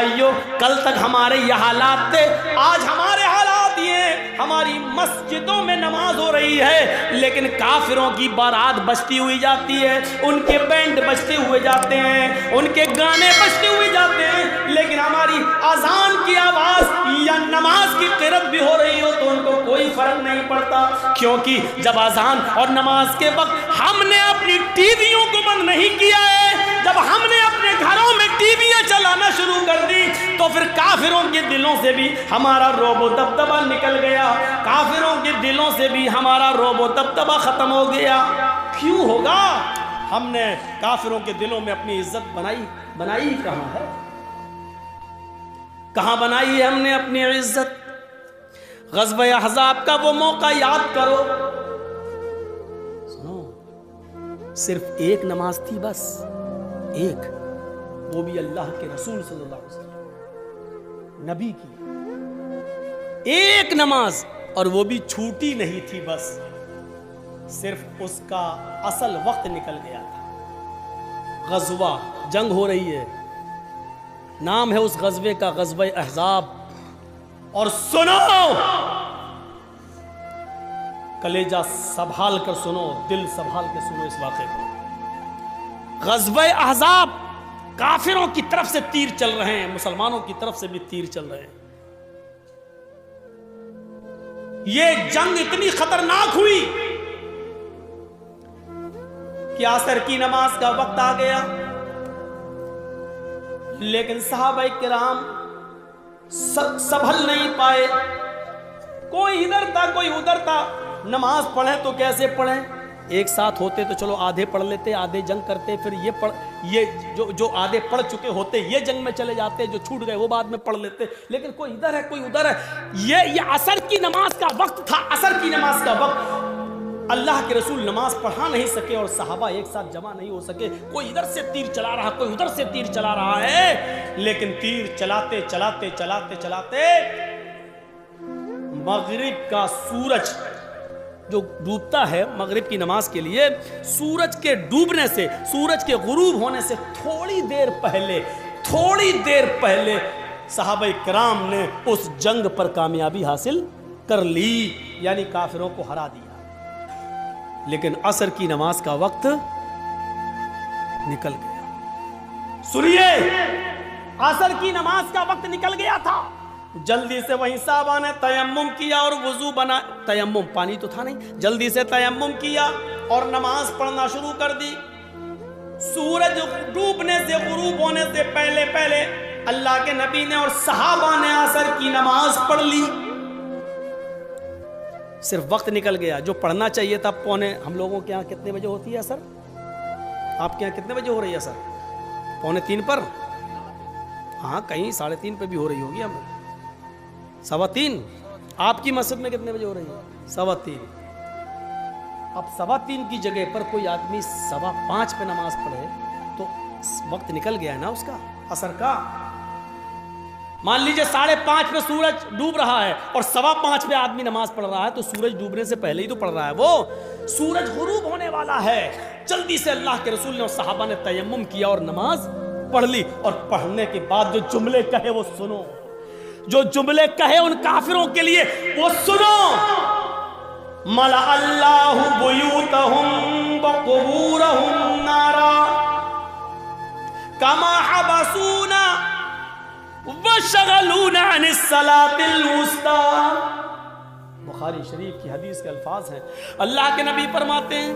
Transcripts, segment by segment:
بھائیوں کل تک ہمارے یہ حالات تھے، آج ہمارے حالات یہ، ہماری مسجدوں میں نماز ہو رہی ہے لیکن کافروں کی بارات بجتی ہوئی جاتی ہے، ان کے بینڈ بجتے ہوئے جاتے ہیں، ان کے گانے بجتے ہوئے جاتے ہیں، لیکن ہماری اذان کی آواز یا نماز کی قرات بھی ہو رہی ہو تو ان کو کوئی فرق نہیں پڑتا، کیونکہ جب اذان اور نماز کے وقت ہم نے اپنی ٹی ویوں کو بند نہیں کیا ہے، جب ہم نے اپنے گھروں میں ٹی ویاں چلانا شروع کر دی تو پھر کافروں کے دلوں سے بھی ہمارا رعب و دبدبہ نکل گیا، کافروں کے دلوں سے بھی ہمارا رعب و دبدبہ ختم ہو گیا۔ کیوں ہوگا؟ ہم نے کافروں کے دلوں میں اپنی عزت بنائی کہاں ہے؟ کہاں بنائی ہے ہم نے اپنی عزت؟ غزوہ احزاب کا وہ موقع یاد کرو، سنو، صرف ایک نماز تھی، بس ایک، وہ بھی اللہ کے رسول صلی اللہ علیہ وسلم نبی کی ایک نماز، اور وہ بھی چھوٹی نہیں تھی، بس صرف اس کا اصل وقت نکل گیا تھا۔ غزوہ، جنگ ہو رہی ہے، نام ہے اس غزوے کا غزوہ احزاب، اور سنو، کلیجہ سنبھال کر سنو، دل سنبھال کے سنو اس واقعے کو۔ غزوہ احزاب، کافروں کی طرف سے تیر چل رہے ہیں، مسلمانوں کی طرف سے بھی تیر چل رہے ہیں۔ یہ جنگ اتنی خطرناک ہوئی کہ عصر کی نماز کا وقت آ گیا، لیکن صحابہ کرام سنبھل نہیں پائے، کوئی ادھر تھا کوئی ادھر تھا، نماز پڑھیں تو کیسے پڑھیں؟ ایک ساتھ ہوتے تو چلو آدھے پڑھ لیتے، آدھے جنگ کرتے، پھر یہ جو آدھے پڑھ چکے ہوتے یہ جنگ میں چلے جاتے، جو چھوٹ گئے وہ بعد میں پڑھ لیتے، لیکن کوئی ادھر ہے کوئی ادھر ہے۔ یہ عصر کی نماز کا وقت تھا، عصر کی نماز کا وقت، اللہ کے رسول نماز پڑھا نہیں سکے اور صحابہ ایک ساتھ جمع نہیں ہو سکے، کوئی ادھر سے تیر چلا رہا کوئی ادھر سے تیر چلا رہا ہے، لیکن تیر چلاتے چلاتے چلاتے چلاتے مغرب کا سورج جو ڈوبتا ہے مغرب کی نماز کے لیے، سورج کے ڈوبنے سے، سورج کے غروب ہونے سے تھوڑی دیر پہلے صحابہ کرام نے اس جنگ پر کامیابی حاصل کر لی، یعنی کافروں کو ہرا دیا، لیکن عصر کی نماز کا وقت نکل گیا۔ سنیے، عصر کی نماز کا وقت نکل گیا تھا، جلدی سے وہیں صحابہ نے تیمم کیا اور وضو بنا، تیمم پانی تو تھا نہیں، جلدی سے تیمم کیا اور نماز پڑھنا شروع کر دی۔ سورج ڈوبنے سے غروب ہونے سے پہلے اللہ کے نبی نے اور صحابہ نے عصر کی نماز پڑھ لی، صرف وقت نکل گیا، جو پڑھنا چاہیے تھا پونے، ہم لوگوں کے ہاں کتنے بجے ہوتی ہے عصر؟ آپ کے ہاں کتنے بجے ہو رہی ہے عصر؟ 2:45 پر؟ ہاں کہیں 3:30 پہ بھی ہو رہی ہوگی، ہم 3:15۔ آپ کی مسجد میں کتنے بجے ہو رہی ہے؟ 3:15۔ اب 3:15 کی جگہ پر کوئی آدمی 5:15 پہ نماز پڑھے تو وقت نکل گیا ہے نا اس کا، عصر کا۔ مان لیجئے 5:30 پہ سورج ڈوب رہا ہے اور 5:15 پہ آدمی نماز پڑھ رہا ہے تو سورج ڈوبنے سے پہلے ہی تو پڑھ رہا ہے، وہ سورج غروب ہونے والا ہے۔ جلدی سے اللہ کے رسول نے اور صحابہ نے تیمم کیا اور نماز پڑھ لی، اور پڑھنے کے بعد جو جملے کہے وہ سنو، جو جملے کہے ان کافروں کے لیے وہ سنو۔ ملأ اللہ بیوتہم وقبورہم نارا کما حبسونا وشغلونا عن الصلاة الوسطی۔ بخاری شریف کی حدیث کے الفاظ ہیں، اللہ کے نبی فرماتے ہیں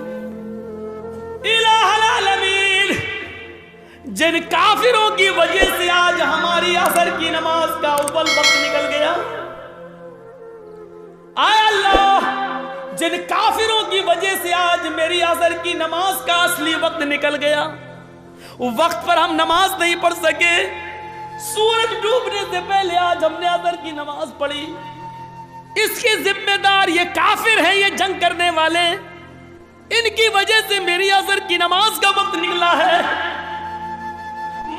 الہ العالمین، جن کافروں کی وجہ سے آج ہماری عصر کی نماز کا اول وقت نکل گیا، اے اللہ جن کافروں کی وجہ سے آج میری عصر کی نماز کا اصلی وقت نکل گیا، وقت پر ہم نماز نہیں پڑھ سکے، سورج ڈوبنے سے پہلے آج ہم نے عصر کی نماز پڑھی، اس کے ذمہ دار یہ کافر ہیں، یہ جنگ کرنے والے، ان کی وجہ سے میری عصر کی نماز کا وقت نکلا ہے۔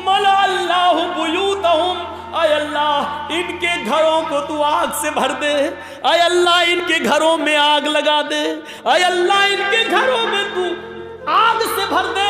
ملأ اللہ بیوتہم، اے اللہ ان کے گھروں کو تو آگ سے بھر دے، اے اللہ ان کے گھروں میں آگ لگا دے، اے اللہ ان کے گھروں میں تو آگ سے بھر دے۔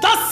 10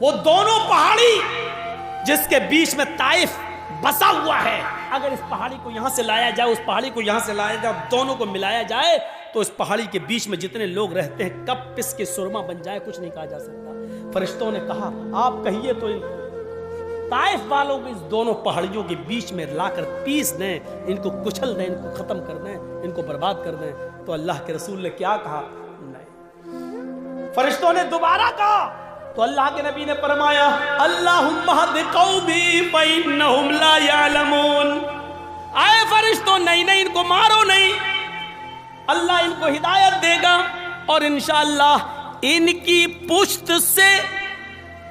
وہ دونوں پہاڑی جس کے بیچ میں طائف بسا ہوا ہے، اگر اس پہاڑی کو یہاں سے لایا جائے، اس پہاڑی کو یہاں سے لایا جائے، دونوں کو ملایا جائے تو اس پہاڑی کے بیچ میں جتنے لوگ رہتے ہیں کب پس کے سرما بن جائے کچھ نہیں کہا جا سکتا۔ فرشتوں نے کہا آپ کہیے تو ان طائف والوں کو اس دونوں پہاڑیوں کے بیچ میں لا کر پیس دیں، ان کو کچل دیں، ان کو ختم کر دیں، ان کو برباد کر دیں۔ تو اللہ کے رسول نے کیا کہا؟ نہیں۔ فرشتوں نے دوبارہ کہا تو اللہ کے نبی نے فرمایا اللہم اہد قومی فإنہم لا یعلمون۔ اے فرشتوں نہیں ان کو مارو نہیں، اللہ ان کو ہدایت دے گا اور انشاءاللہ ان کی پشت سے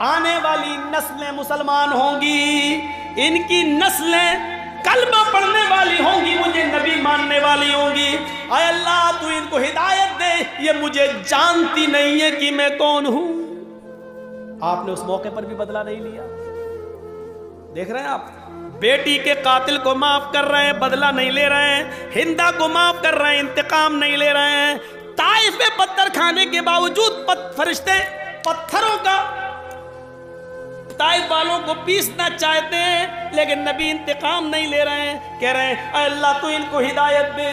آنے والی نسلیں مسلمان ہوں گی، ان کی نسلیں کلمہ پڑھنے والی ہوں گی، مجھے نبی ماننے والی ہوں گی۔ اے اللہ تو ان کو ہدایت دے، یہ مجھے جانتی نہیں ہے کہ میں کون ہوں۔ آپ نے اس موقع پر بھی بدلہ نہیں لیا۔ دیکھ رہے ہیں آپ، بیٹی کے قاتل کو معاف کر رہے ہیں، بدلہ نہیں لے رہے ہیں، ہندا کو معاف کر رہے ہیں، انتقام نہیں لے رہے ہیں۔ طائف میں پتھر کھانے کے باوجود فرشتے پتھروں کا طائف والوں کو پیسنا چاہتے ہیں، لیکن نبی انتقام نہیں لے رہے ہیں، کہہ رہے ہیں اے اللہ تو ان کو ہدایت دے۔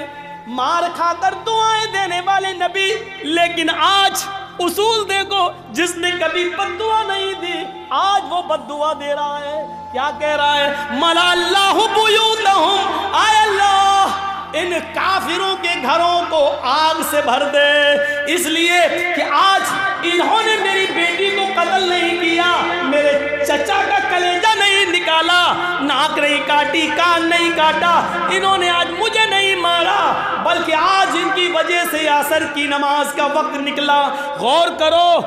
مار کھا کر دعائیں دینے والے نبی، لیکن آج اصول دیکھو، جس نے کبھی بد دعا نہیں دی آج وہ بد دعا دے رہا ہے۔ کیا کہہ رہا ہے؟ ملا اللہ بیوتہم، اے اللہ ان کافروں کے گھروں کو آگ سے بھر دے، اس لیے کہ آج انہوں نے میری بیٹی کو قتل نہیں کیا، میرے چچا کا کلیجہ نہیں نکالا، ناک نہیں کاٹی، کان نہیں کاٹا، انہوں نے آج مجھے نہیں مارا، بلکہ آج ان کی وجہ سے عصر کی نماز کا وقت نکلا۔ غور کرو،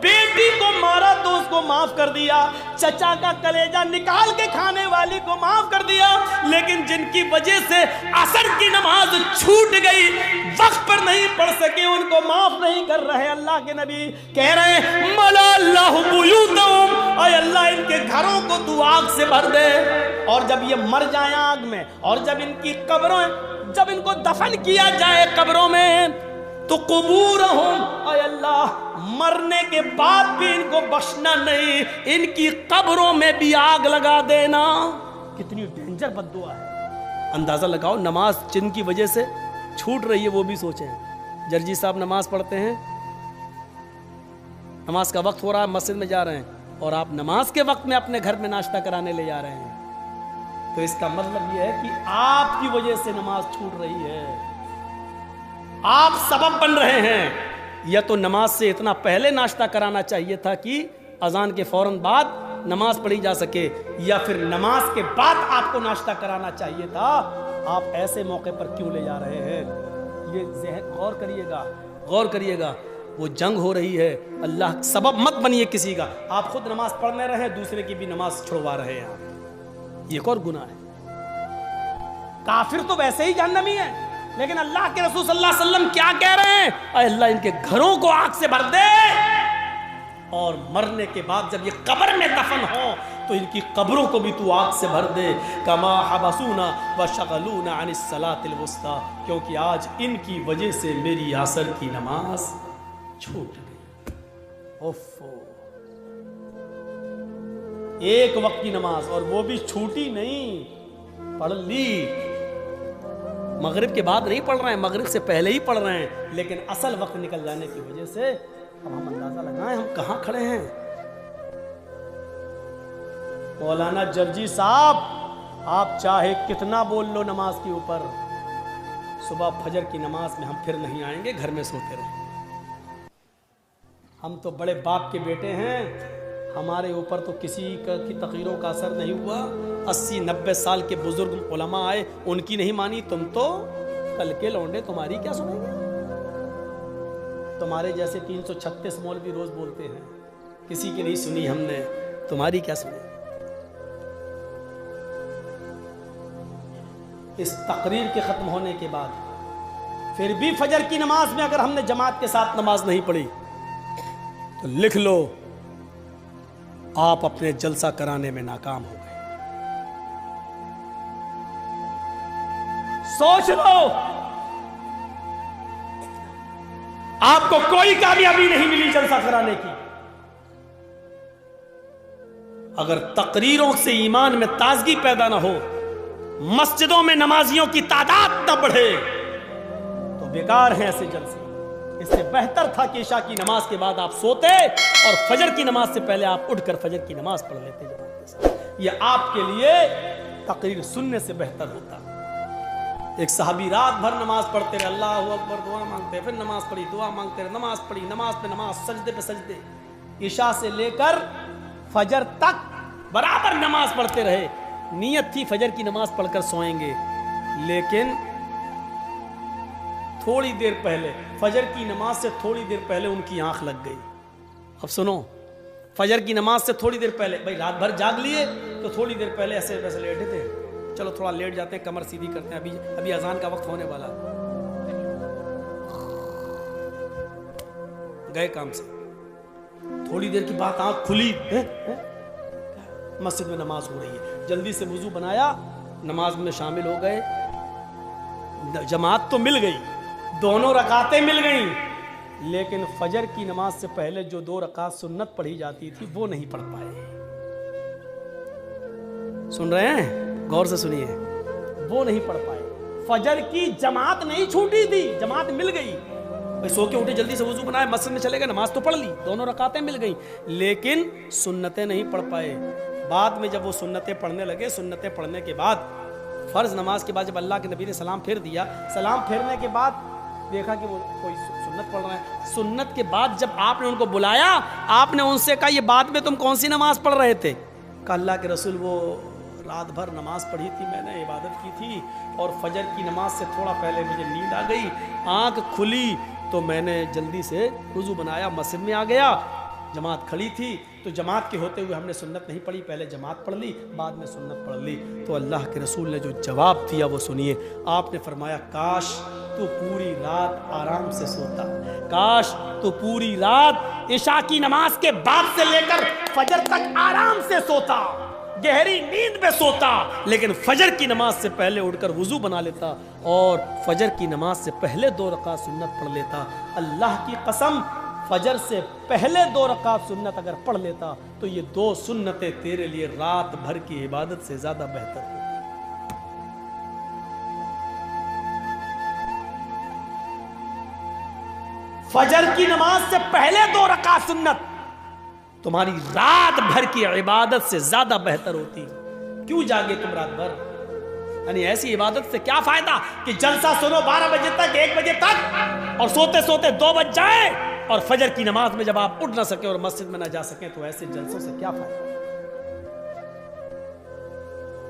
بیٹی کو مارا تو اس کو معاف کر دیا، چچا کا کلیجہ نکال کے کھانے والی کو معاف کر دیا، لیکن جن کی وجہ سے عصر کی نماز چھوٹ گئی، وقت پر نہیں پڑھ سکے، ان کو معاف نہیں کر رہے۔ اللہ کے نبی کہہ رہے ہیں ملا اللہ بیوتہم، اے اللہ ان کے گھروں کو تو آگ سے بھر دے، اور جب یہ مر جائیں آگ میں، اور جب ان کی قبروں، جب ان کو دفن کیا جائے قبروں میں، تو قبورہم، اے اللہ مرنے کے بعد بھی ان کو بخشنا نہیں، ان کی قبروں میں بھی آگ لگا دینا۔ کتنی ڈینجر بد دعا ہے۔ اندازہ لگاؤ، نماز جن کی وجہ سے چھوٹ رہی ہے وہ بھی سوچیں۔ جرجی صاحب نماز پڑھتے ہیں، نماز کا وقت ہو رہا ہے، مسجد میں جا رہے ہیں، اور آپ نماز کے وقت میں اپنے گھر میں ناشتہ کرانے لے جا رہے ہیں، تو اس کا مطلب یہ ہے کہ آپ کی وجہ سے نماز چھوٹ رہی ہے، آپ سبب بن رہے ہیں۔ یا تو نماز سے اتنا پہلے ناشتہ کرانا چاہیے تھا کہ اذان کے فوراً بعد نماز پڑھی جا سکے، یا پھر نماز کے بعد آپ کو ناشتہ کرانا چاہیے تھا۔ آپ ایسے موقع پر کیوں لے جا رہے ہیں؟ یہ ذہن غور کریے گا، غور کریے گا۔ وہ جنگ ہو رہی ہے، اللہ سبب مت بنیے کسی کا۔ آپ خود نماز پڑھنے رہے، دوسرے کی بھی نماز چھڑوا رہے ہیں، یہ ایک اور گناہ ہے۔ کافر تو ویسے ہی جہنمی ہے، لیکن اللہ کے رسول صلی اللہ علیہ وسلم کیا کہہ رہے ہیں؟ اے اللہ ان کے گھروں کو آگ سے بھر دے، اور مرنے کے بعد جب یہ قبر میں دفن ہو تو ان کی قبروں کو بھی تو آگ سے بھر دے۔ کما حبسونا وشغلونا عن الصلاۃ الوسطی، کیونکہ آج ان کی وجہ سے میری عصر کی نماز چھوٹ گئی۔ اوفو، ایک وقت کی نماز، اور وہ بھی چھوٹی نہیں، پڑھ لی۔ مغرب کے بعد نہیں پڑھ رہے ہیں، مغرب سے پہلے ہی پڑھ رہے ہیں، لیکن اصل وقت نکل جانے کی وجہ سے اب ہم اندازہ لگائیں ہم کہاں کھڑے ہیں۔ مولانا جرجی صاحب، آپ چاہے کتنا بول لو نماز کے اوپر، صبح فجر کی نماز میں ہم پھر نہیں آئیں گے، گھر میں سوتے رہیں۔ ہم تو بڑے باپ کے بیٹے ہیں، ہمارے اوپر تو کسی کی تقریروں کا اثر نہیں ہوا۔ 80-90 سال کے بزرگ علماء آئے، ان کی نہیں مانی، تم تو کل کے لونڈے تمہاری کیا سنیں گے؟ تمہارے جیسے 336 مولوی روز بولتے ہیں، کسی کی نہیں سنی ہم نے، تمہاری کیا سنیں؟ اس تقریر کے ختم ہونے کے بعد پھر بھی فجر کی نماز میں اگر ہم نے جماعت کے ساتھ نماز نہیں پڑھی تو لکھ لو، آپ اپنے جلسہ کرانے میں ناکام ہو گئے۔ سوچ لو، آپ کو کوئی کامیابی نہیں ملی جلسہ کرانے کی۔ اگر تقریروں سے ایمان میں تازگی پیدا نہ ہو، مسجدوں میں نمازیوں کی تعداد نہ بڑھے، تو بیکار ہیں ایسے جلسے۔ اس سے بہتر تھا کہ عشاء کی نماز کے بعد آپ سوتے اور فجر کی نماز سے پہلے آپ اٹھ کر فجر کی نماز پڑھ لیتے جماعت کے ساتھ۔ یہ آپ کے لیے تقریر سننے سے بہتر ہوتا۔ ایک صحابی رات بھر نماز پڑھتے رہے، اللہ اکبر، دعا مانگتے، پھر نماز پڑھی، دعا مانگتے رہے، نماز پڑھی، نماز پہ نماز، سجدے پہ سجدے، عشاء سے لے کر فجر تک برابر نماز پڑھتے رہے۔ نیت تھی فجر کی نماز پڑھ کر سوئیں گے، لیکن تھوڑی دیر پہلے، فجر کی نماز سے تھوڑی دیر پہلے ان کی آنکھ لگ گئی۔ اب سنو، فجر کی نماز سے تھوڑی دیر پہلے، بھائی رات بھر جاگ لیے تو تھوڑی دیر پہلے ایسے ویسے لیٹے تھے، چلو تھوڑا لیٹ جاتے ہیں، کمر سیدھی کرتے ہیں، ابھی اذان کا وقت ہونے والا، گئے کام سے، تھوڑی دیر کی بات آنکھ کھلی، مسجد میں نماز ہو رہی ہے، جلدی سے وضو بنایا، نماز میں شامل ہو گئے، جماعت تو مل گئی، دونوں رکعتیں مل گئیں، لیکن فجر کی نماز سے پہلے جو 2 رکعت سنت پڑھی جاتی تھی وہ نہیں پڑھ پائے۔ سن رہے ہیں؟ غور سے سنیے، وہ نہیں پڑھ پائے۔ فجر کی جماعت نہیں چھوٹی تھی، جماعت مل گئی، سو کے اٹھے، جلدی سے وضو بنائے، مسجد میں چلے گئے، نماز تو پڑھ لی، دونوں رکعتیں مل گئیں، لیکن سنتیں نہیں پڑھ پائے۔ بعد میں جب وہ سنتیں پڑھنے لگے، سنتیں پڑھنے کے بعد فرض نماز کے بعد جب اللہ کے نبی نے سلام پھیر دیا، سلام پھیرنے کے بعد دیکھا کہ وہ کوئی سنت پڑھ رہا ہے۔ سنت کے بعد جب آپ نے ان کو بلایا، آپ نے ان سے کہا یہ بعد میں تم کون سی نماز پڑھ رہے تھے؟ کہا اللہ کے رسول وہ رات بھر نماز پڑھی تھی، میں نے عبادت کی تھی، اور فجر کی نماز سے تھوڑا پہلے مجھے نیند آ گئی، آنکھ کھلی تو میں نے جلدی سے وضو بنایا، مسجد میں آ گیا، جماعت کھڑی تھی تو جماعت کے ہوتے ہوئے ہم نے سنت نہیں پڑھی، پہلے جماعت پڑھ لی، بعد میں سنت پڑھ لی۔ تو اللہ کے رسول نے جو جواب دیا وہ سنیے، آپ نے فرمایا کاش تو پوری رات آرام سے سوتا، کاش تو پوری رات عشاء کی نماز کے بعد سے لے کر فجر تک آرام سے سوتا، گہری نیند میں سوتا، لیکن فجر کی نماز سے پہلے اٹھ کر وضو بنا لیتا اور فجر کی نماز سے پہلے 2 رکعت سنت پڑھ لیتا۔ اللہ کی قسم، فجر سے پہلے 2 رکعت سنت اگر پڑھ لیتا تو یہ 2 سنتیں تیرے لیے رات بھر کی عبادت سے زیادہ بہتر ہوتی۔ فجر کی نماز سے پہلے 2 رکعت سنت تمہاری رات بھر کی عبادت سے زیادہ بہتر ہوتی۔ کیوں جاگے تم رات بھر؟ یعنی ایسی عبادت سے کیا فائدہ کہ جلسہ سنو 12 بجے تک، 1 بجے تک، اور سوتے سوتے 2 بج جائے، اور فجر کی نماز میں جب آپ اٹھ نہ سکیں اور مسجد میں نہ جا سکیں، تو ایسے جلسوں سے کیا فائدہ؟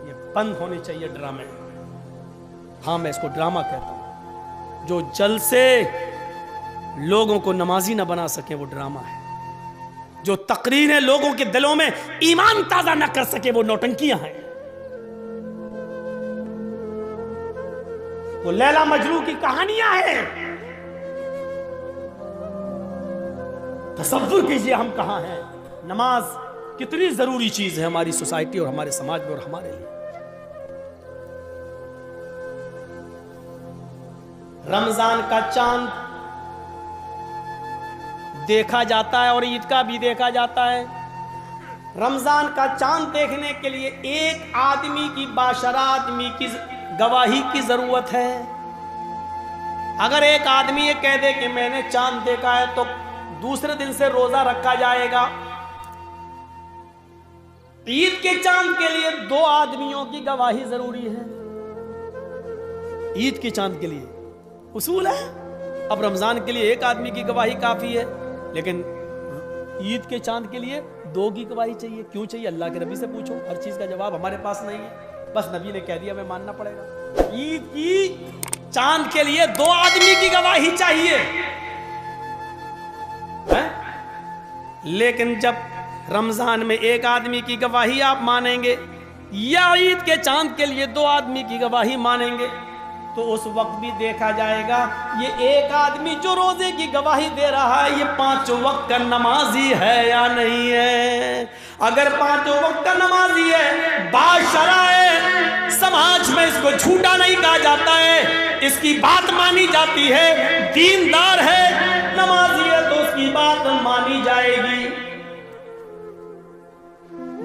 یہ بند ہونی چاہیے ڈرامے۔ ہاں میں اس کو ڈرامہ کہتا ہوں۔ جو جلسے لوگوں کو نمازی نہ بنا سکیں وہ ڈرامہ ہے، جو تقریریں لوگوں کے دلوں میں ایمان تازہ نہ کر سکے وہ نوٹنکیاں ہیں۔ وہ لیلا مجنوں کی کہانیاں ہیں۔ تصور کیجئے ہم کہاں ہیں۔ نماز کتنی ضروری چیز ہے ہماری سوسائٹی اور ہمارے سماج میں اور ہمارے لیے۔ رمضان کا چاند دیکھا جاتا ہے اور عید کا بھی دیکھا جاتا ہے۔ رمضان کا چاند دیکھنے کے لیے ایک آدمی کی، باشرہ آدمی کی گواہی کی ضرورت ہے۔ اگر ایک آدمی یہ کہہ دے کہ میں نے چاند دیکھا ہے تو دوسرے دن سے روزہ رکھا جائے گا۔ عید کے چاند کے لیے 2 آدمیوں کی گواہی ضروری ہے۔ عید کے چاند کے لیے اصول ہے۔ اب رمضان کے لیے 1 آدمی کی گواہی کافی ہے، لیکن عید کے چاند کے لیے 2 کی گواہی چاہیے۔ کیوں چاہیے؟ اللہ کے نبی سے پوچھو، ہر چیز کا جواب ہمارے پاس نہیں ہے، بس نبی نے کہہ دیا ہمیں ماننا پڑے گا۔ عید کی چاند کے لیے 2 آدمی کی گواہی چاہیے، لیکن جب رمضان میں 1 آدمی کی گواہی آپ مانیں گے یا عید کے چاند کے لیے 2 آدمی کی گواہی مانیں گے، تو اس وقت بھی دیکھا جائے گا یہ 1 آدمی جو روزے کی گواہی دے رہا ہے یہ 5 وقت کا نمازی ہے یا نہیں ہے۔ اگر 5 وقت کا نمازی ہے، باشرہ ہے، سماج میں اس کو جھوٹا نہیں کہا جاتا ہے، اس کی بات مانی جاتی ہے، دیندار ہے، نمازی ہے تو اس کی بات مانی جائے گی۔